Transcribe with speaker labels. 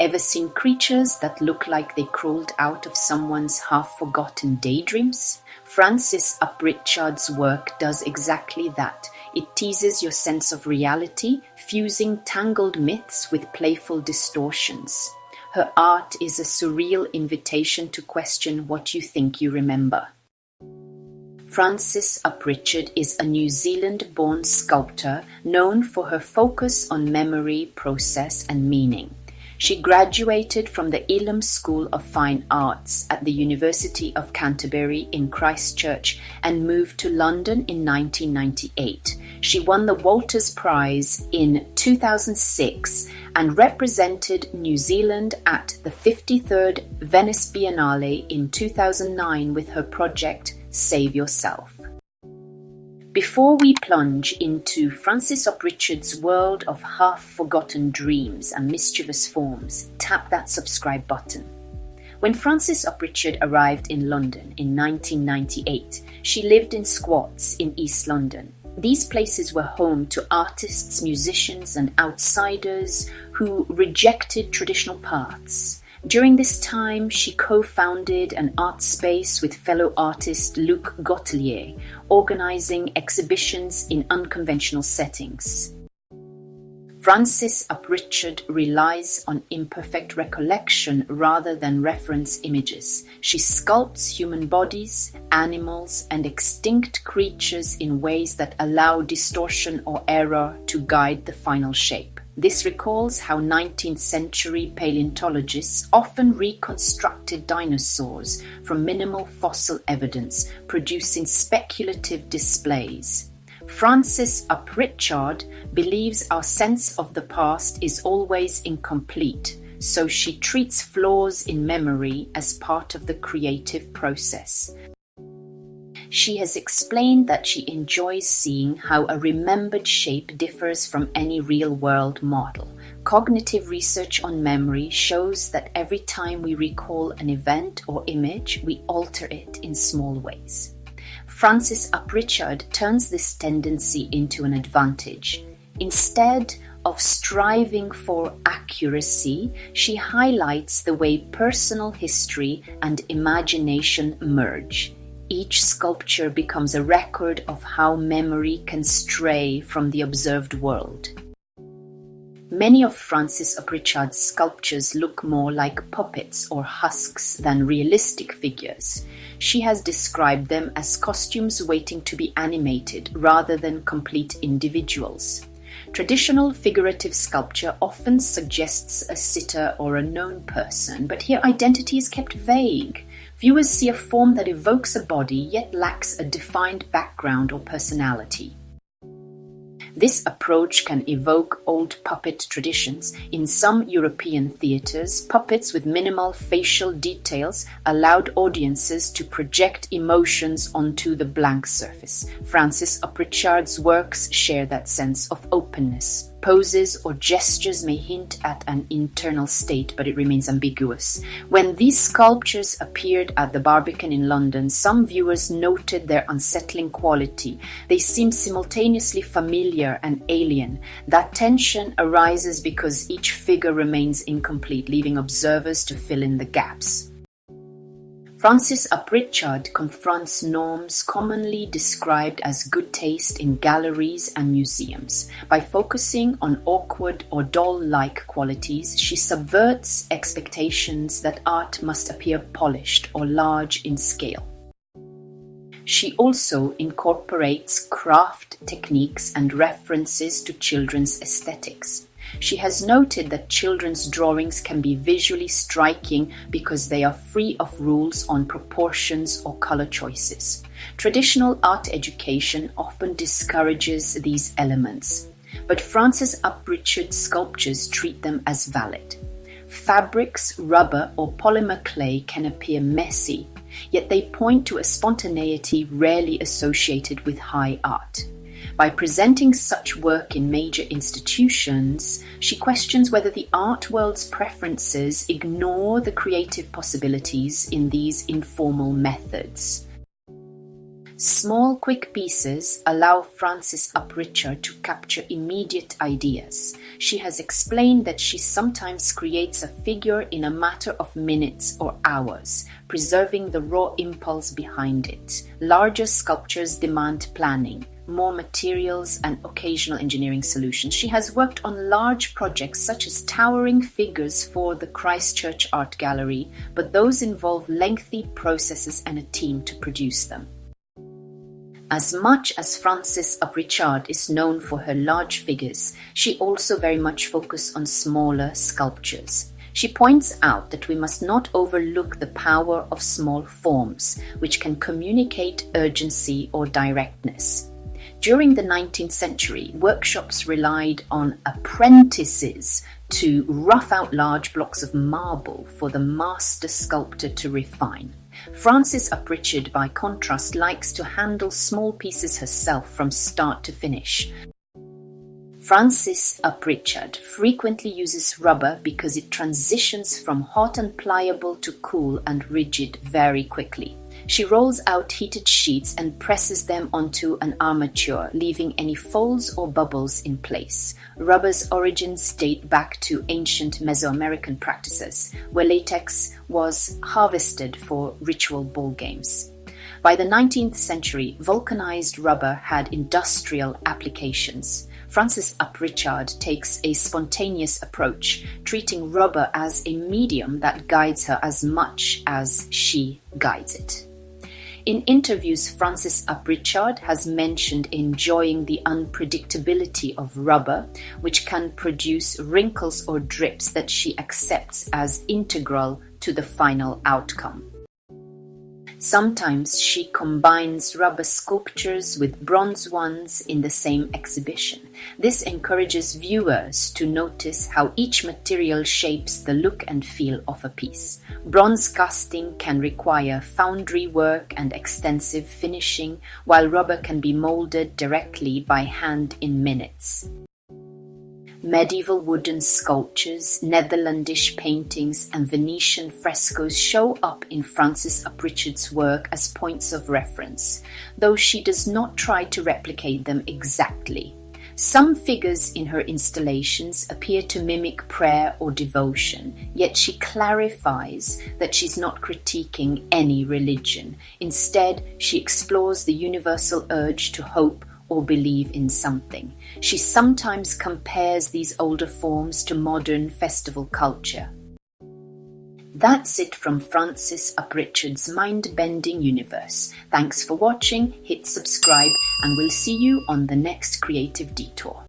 Speaker 1: Ever seen creatures that look like they crawled out of someone's half-forgotten daydreams? Francis Upritchard's work does exactly that. It teases your sense of reality, fusing tangled myths with playful distortions. Her art is a surreal invitation to question what you think you remember. Francis Upritchard is a New Zealand-born sculptor known for her focus on memory, process, and meaning. She graduated from the Elam School of Fine Arts at the University of Canterbury in Christchurch and moved to London in 1998. She won the Walters Prize in 2006 and represented New Zealand at the 53rd Venice Biennale in 2009 with her project Save Yourself. Before we plunge into Francis Upritchard's world of half-forgotten dreams and mischievous forms, tap that subscribe button. When Francis Upritchard arrived in London in 1998, she lived in squats in East London. These places were home to artists, musicians, and outsiders who rejected traditional paths. During this time, she co-founded an art space with fellow artist Luc Gautelier, organizing exhibitions in unconventional settings. Francis Upritchard relies on imperfect recollection rather than reference images. She sculpts human bodies, animals, and extinct creatures in ways that allow distortion or error to guide the final shape. This recalls how 19th century paleontologists often reconstructed dinosaurs from minimal fossil evidence, producing speculative displays. Francis Upritchard believes our sense of the past is always incomplete, so she treats flaws in memory as part of the creative process. She has explained that she enjoys seeing how a remembered shape differs from any real-world model. Cognitive research on memory shows that every time we recall an event or image, we alter it in small ways. Francis Upritchard turns this tendency into an advantage. Instead of striving for accuracy, she highlights the way personal history and imagination merge. Each sculpture becomes a record of how memory can stray from the observed world. Many of Francis Upritchard's sculptures look more like puppets or husks than realistic figures. She has described them as costumes waiting to be animated rather than complete individuals. Traditional figurative sculpture often suggests a sitter or a known person, but here identity is kept vague. Viewers see a form that evokes a body yet lacks a defined background or personality. This approach can evoke old puppet traditions. In some European theatres, puppets with minimal facial details allowed audiences to project emotions onto the blank surface. Francis Upritchard's works share that sense of openness. Poses or gestures may hint at an internal state, but it remains ambiguous. When these sculptures appeared at the Barbican in London, some viewers noted their unsettling quality. They seem simultaneously familiar and alien. That tension arises because each figure remains incomplete, leaving observers to fill in the gaps. Francis Upritchard confronts norms commonly described as good taste in galleries and museums. By focusing on awkward or doll-like qualities, she subverts expectations that art must appear polished or large in scale. She also incorporates craft techniques and references to children's aesthetics. She has noted that children's drawings can be visually striking because they are free of rules on proportions or color choices. Traditional art education often discourages these elements, but Francis Upritchard's sculptures treat them as valid. Fabrics, rubber, or polymer clay can appear messy, yet they point to a spontaneity rarely associated with high art. By presenting such work in major institutions, she questions whether the art world's preferences ignore the creative possibilities in these informal methods. Small, quick pieces allow Frances Upritchard to capture immediate ideas. She has explained that she sometimes creates a figure in a matter of minutes or hours, preserving the raw impulse behind it. Larger sculptures demand planning, more materials, and occasional engineering solutions. She has worked on large projects such as towering figures for the Christchurch Art Gallery, but those involve lengthy processes and a team to produce them. As much as Frances Upritchard is known for her large figures, she also very much focuses on smaller sculptures. She points out that we must not overlook the power of small forms, which can communicate urgency or directness. During the 19th century, workshops relied on apprentices to rough out large blocks of marble for the master sculptor to refine. Frances Upritchard, by contrast, likes to handle small pieces herself from start to finish. Frances Upritchard frequently uses rubber because it transitions from hot and pliable to cool and rigid very quickly. She rolls out heated sheets and presses them onto an armature, leaving any folds or bubbles in place. Rubber's origins date back to ancient Mesoamerican practices, where latex was harvested for ritual ball games. By the 19th century, vulcanized rubber had industrial applications. Frances Upritchard takes a spontaneous approach, treating rubber as a medium that guides her as much as she guides it. In interviews, Frances Upritchard has mentioned enjoying the unpredictability of rubber, which can produce wrinkles or drips that she accepts as integral to the final outcome. Sometimes she combines rubber sculptures with bronze ones in the same exhibition. This encourages viewers to notice how each material shapes the look and feel of a piece. Bronze casting can require foundry work and extensive finishing, while rubber can be molded directly by hand in minutes. Medieval wooden sculptures, Netherlandish paintings, and Venetian frescoes show up in Frances Upritchard's work as points of reference, though she does not try to replicate them exactly. Some figures in her installations appear to mimic prayer or devotion, yet she clarifies that she's not critiquing any religion. Instead, she explores the universal urge to hope or believe in something. She sometimes compares these older forms to modern festival culture. That's it from Frances Upritchard's mind-bending universe. Thanks for watching, hit subscribe, and we'll see you on the next Creative Detour.